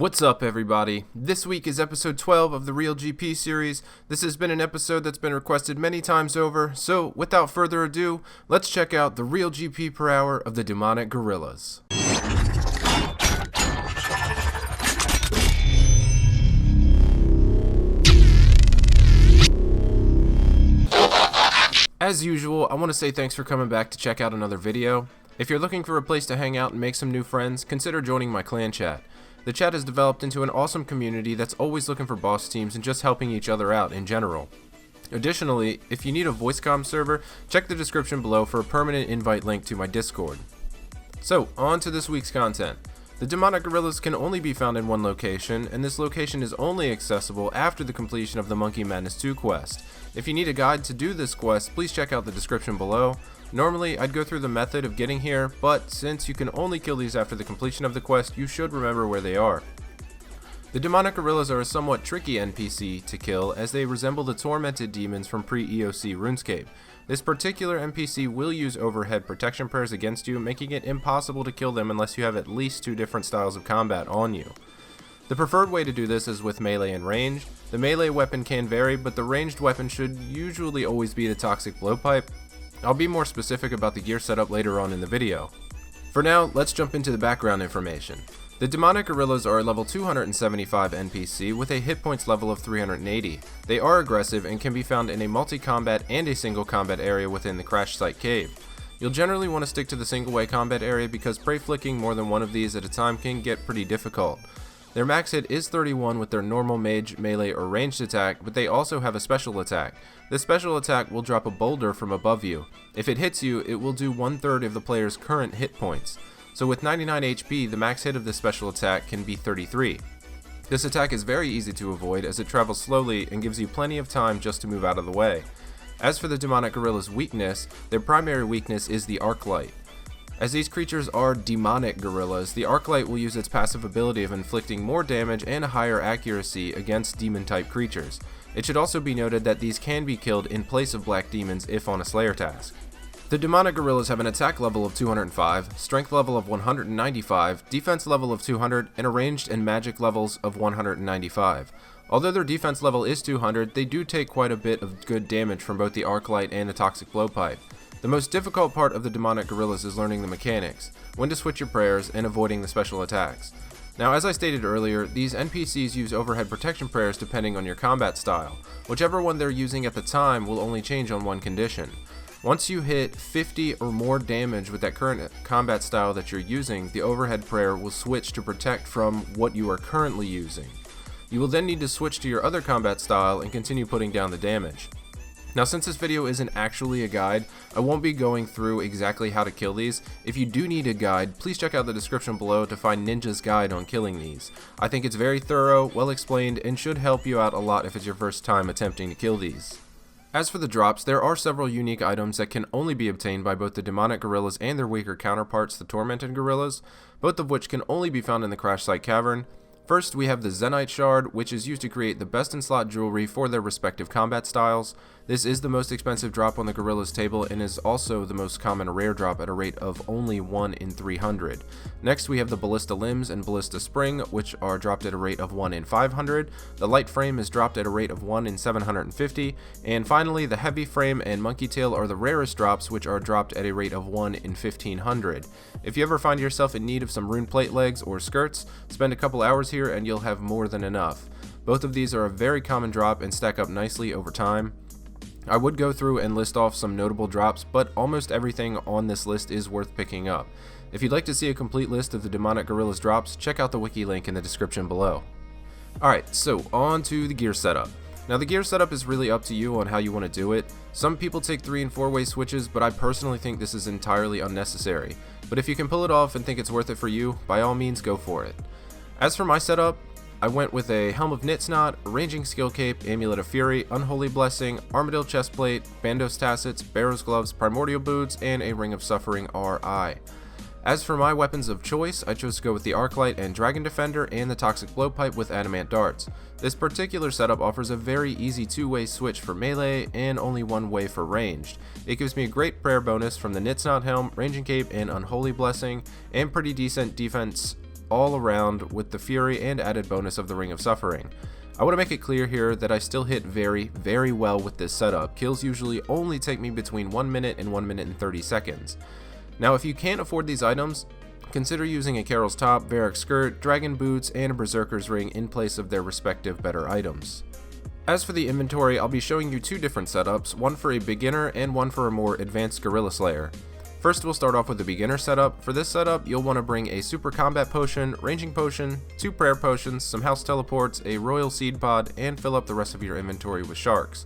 What's up, everybody? This week is episode 12 of the Real GP series. This has been an episode that's been requested many times over, so without further ado, let's check out the Real GP per hour of the demonic gorillas. As usual, I want to say thanks for coming back to check out another video. If you're looking for a place to hang out and make some new friends, consider joining my clan chat. The chat has developed into an awesome community that's always looking for boss teams and just helping each other out in general. Additionally, if you need a voice comm server, check the description below for a permanent invite link to my Discord. So, on to this week's content. The demonic gorillas can only be found in one location, and this location is only accessible after the completion of the Monkey Madness 2 quest. If you need a guide to do this quest, please check out the description below. Normally, I'd go through the method of getting here, but since you can only kill these after the completion of the quest, you should remember where they are. The demonic gorillas are a somewhat tricky NPC to kill, as they resemble the tormented demons from pre-EOC RuneScape. This particular NPC will use overhead protection prayers against you, making it impossible to kill them unless you have at least two different styles of combat on you. The preferred way to do this is with melee and range. The melee weapon can vary, but the ranged weapon should usually always be the toxic blowpipe. I'll be more specific about the gear setup later on in the video. For now, let's jump into the background information. The demonic gorillas are a level 275 NPC with a hit points level of 380. They are aggressive and can be found in a multi-combat and a single combat area within the crash site cave. You'll generally want to stick to the single way combat area because prey flicking more than one of these at a time can get pretty difficult. Their max hit is 31 with their normal mage, melee, or ranged attack, but they also have a special attack. This special attack will drop a boulder from above you. If it hits you, it will do 1/3 of the player's current hit points. So with 99 HP, the max hit of this special attack can be 33. This attack is very easy to avoid as it travels slowly and gives you plenty of time just to move out of the way. As for the demonic gorilla's weakness, their primary weakness is the arc light. As these creatures are demonic gorillas, the Arclight will use its passive ability of inflicting more damage and a higher accuracy against demon-type creatures. It should also be noted that these can be killed in place of black demons if on a Slayer task. The demonic gorillas have an attack level of 205, strength level of 195, defense level of 200, and a ranged and magic levels of 195. Although their defense level is 200, they do take quite a bit of good damage from both the Arclight and the toxic blowpipe. The most difficult part of the demonic gorillas is learning the mechanics, when to switch your prayers, and avoiding the special attacks. Now, as I stated earlier, these NPCs use overhead protection prayers depending on your combat style. Whichever one they're using at the time will only change on one condition. Once you hit 50 or more damage with that current combat style that you're using, the overhead prayer will switch to protect from what you are currently using. You will then need to switch to your other combat style and continue putting down the damage. Now, since this video isn't actually a guide, I won't be going through exactly how to kill these. If you do need a guide, please check out the description below to find Ninja's guide on killing these. I think it's very thorough, well explained, and should help you out a lot if it's your first time attempting to kill these. As for the drops, there are several unique items that can only be obtained by both the demonic gorillas and their weaker counterparts, the tormented gorillas, both of which can only be found in the crash site cavern. First, we have the Zenyte Shard, which is used to create the best in slot jewelry for their respective combat styles. This is the most expensive drop on the Gorilla's table and is also the most common rare drop at a rate of only 1 in 300. Next, we have the Ballista Limbs and Ballista Spring, which are dropped at a rate of 1 in 500. The Light Frame is dropped at a rate of 1 in 750. And finally, the Heavy Frame and Monkey Tail are the rarest drops, which are dropped at a rate of 1 in 1500. If you ever find yourself in need of some rune plate legs or skirts, spend a couple hours here and you'll have more than enough. Both of these are a very common drop and stack up nicely over time. I would go through and list off some notable drops, but almost everything on this list is worth picking up. If you'd like to see a complete list of the demonic gorillas drops, check out the wiki link in the description below. Alright, so on to the gear setup. Now, the gear setup is really up to you on how you want to do it. Some people take 3 and 4-way switches, but I personally think this is entirely unnecessary. But if you can pull it off and think it's worth it for you, by all means go for it. As for my setup, I went with a Helm of Nitsnot, a Ranging Skill Cape, Amulet of Fury, Unholy Blessing, Armadillo Chestplate, Bandos Tassets, Barrow's Gloves, Primordial Boots, and a Ring of Suffering RI. As for my weapons of choice, I chose to go with the Arclight and Dragon Defender and the Toxic Blowpipe with Adamant Darts. This particular setup offers a very easy 2-way switch for melee and only 1 way for ranged. It gives me a great prayer bonus from the Nitsnot Helm, Ranging Cape, and Unholy Blessing, and pretty decent defense all around with the fury and added bonus of the Ring of Suffering. I want to make it clear here that I still hit very, very well with this setup. Kills usually only take me between 1 minute and 1 minute and 30 seconds. Now if you can't afford these items, consider using a Carol's Top, Varric Skirt, Dragon Boots, and a Berserker's Ring in place of their respective better items. As for the inventory, I'll be showing you two different setups, one for a beginner and one for a more advanced Gorilla Slayer. First, we'll start off with the beginner setup. For this setup, you'll want to bring a Super Combat Potion, Ranging Potion, 2 Prayer Potions, some House Teleports, a Royal Seed Pod, and fill up the rest of your inventory with Sharks.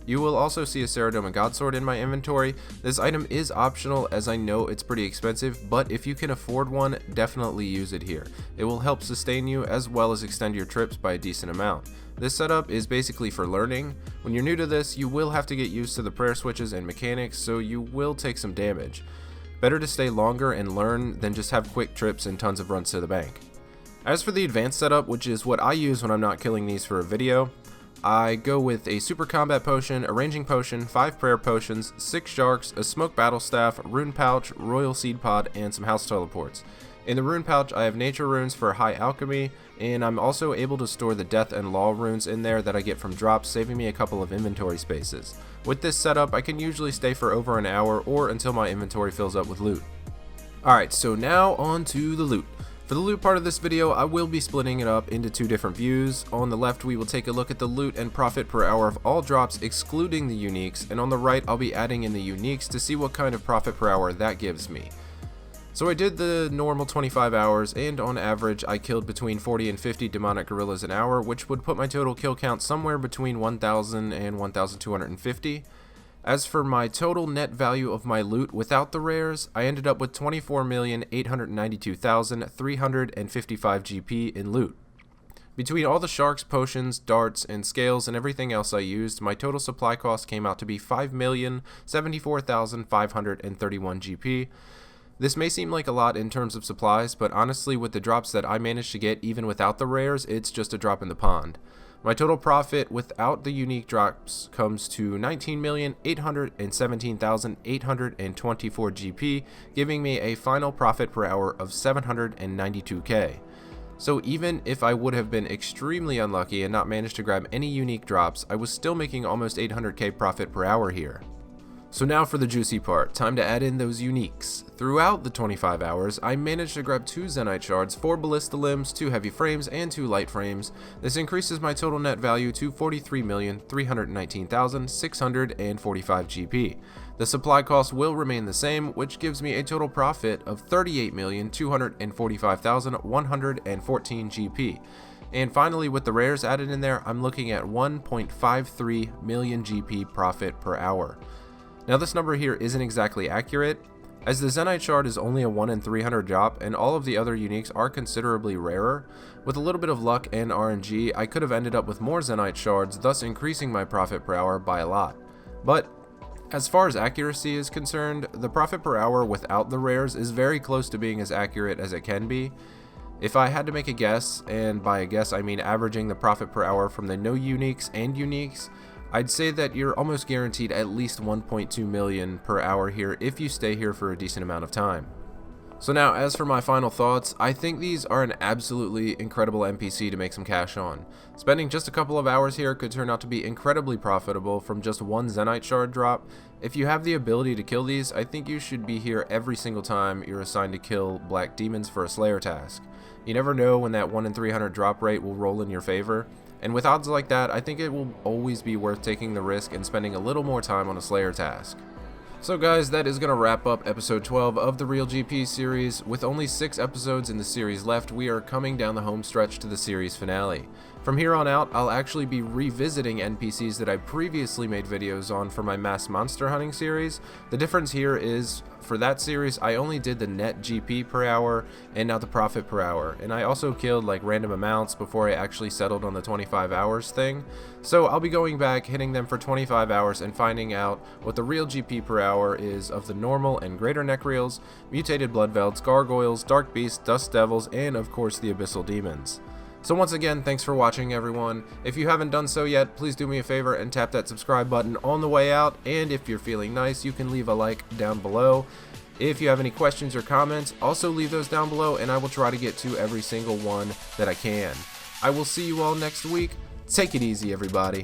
You will also see a Ceradoma Godsword in my inventory. This item is optional as I know it's pretty expensive, but if you can afford one, definitely use it here. It will help sustain you as well as extend your trips by a decent amount. This setup is basically for learning. When you're new to this, you will have to get used to the prayer switches and mechanics, so you will take some damage. Better to stay longer and learn than just have quick trips and tons of runs to the bank. As for the advanced setup, which is what I use when I'm not killing these for a video, I go with a Super Combat Potion, a Ranging Potion, 5 Prayer Potions, 6 Sharks, a Smoke Battle Staff, Rune Pouch, Royal Seed Pod, and some House Teleports. In the Rune Pouch, I have Nature Runes for High Alchemy, and I'm also able to store the Death and Law runes in there that I get from drops, saving me a couple of inventory spaces. With this setup, I can usually stay for over an hour or until my inventory fills up with loot. Alright, so now on to the loot. For the loot part of this video, I will be splitting it up into two different views. On the left, we will take a look at the loot and profit per hour of all drops excluding the uniques, and on the right, I'll be adding in the uniques to see what kind of profit per hour that gives me. So I did the normal 25 hours, and on average, I killed between 40 and 50 demonic gorillas an hour, which would put my total kill count somewhere between 1,000 and 1,250. As for my total net value of my loot without the rares, I ended up with 24,892,355 GP in loot. Between all the sharks, potions, darts, and scales and everything else I used, my total supply cost came out to be 5,074,531 GP. This may seem like a lot in terms of supplies, but honestly with the drops that I managed to get even without the rares, it's just a drop in the pond. My total profit without the unique drops comes to 19,817,824 GP, giving me a final profit per hour of 792k. So even if I would have been extremely unlucky and not managed to grab any unique drops, I was still making almost 800k profit per hour here. So now for the juicy part, time to add in those uniques. Throughout the 25 hours, I managed to grab 2 Zenyte Shards, 4 Ballista Limbs, 2 Heavy Frames, and 2 Light Frames. This increases my total net value to 43,319,645 GP. The supply cost will remain the same, which gives me a total profit of 38,245,114 GP. And finally, with the rares added in there, I'm looking at 1.53 million GP profit per hour. Now this number here isn't exactly accurate, as the Zenyte Shard is only a 1 in 300 drop and all of the other uniques are considerably rarer. With a little bit of luck and RNG, I could have ended up with more Zenyte Shards, thus increasing my profit per hour by a lot. But as far as accuracy is concerned, the profit per hour without the rares is very close to being as accurate as it can be. If I had to make a guess, and by a guess I mean averaging the profit per hour from the no uniques and uniques, I'd say that you're almost guaranteed at least 1.2 million per hour here if you stay here for a decent amount of time. So now, as for my final thoughts, I think these are an absolutely incredible NPC to make some cash on. Spending just a couple of hours here could turn out to be incredibly profitable from just one Zenyte Shard drop. If you have the ability to kill these, I think you should be here every single time you're assigned to kill black demons for a Slayer task. You never know when that 1 in 300 drop rate will roll in your favor. And with odds like that, I think it will always be worth taking the risk and spending a little more time on a Slayer task. So guys, that is going to wrap up episode 12 of the Real GP series. With only 6 episodes in the series left, we are coming down the home stretch to the series finale. From here on out, I'll actually be revisiting NPCs that I previously made videos on for my mass monster hunting series. The difference here is, for that series, I only did the net GP per hour and not the profit per hour. And I also killed like random amounts before I actually settled on the 25 hours thing. So I'll be going back, hitting them for 25 hours and finding out what the real GP per hour is of the normal and greater Necreals, mutated Bloodvelds, Gargoyles, Dark Beasts, Dust Devils, and of course the Abyssal Demons. So once again, thanks for watching everyone. If you haven't done so yet, please do me a favor and tap that subscribe button on the way out, and if you're feeling nice, you can leave a like down below. If you have any questions or comments, also leave those down below and I will try to get to every single one that I can. I will see you all next week. Take it easy, everybody.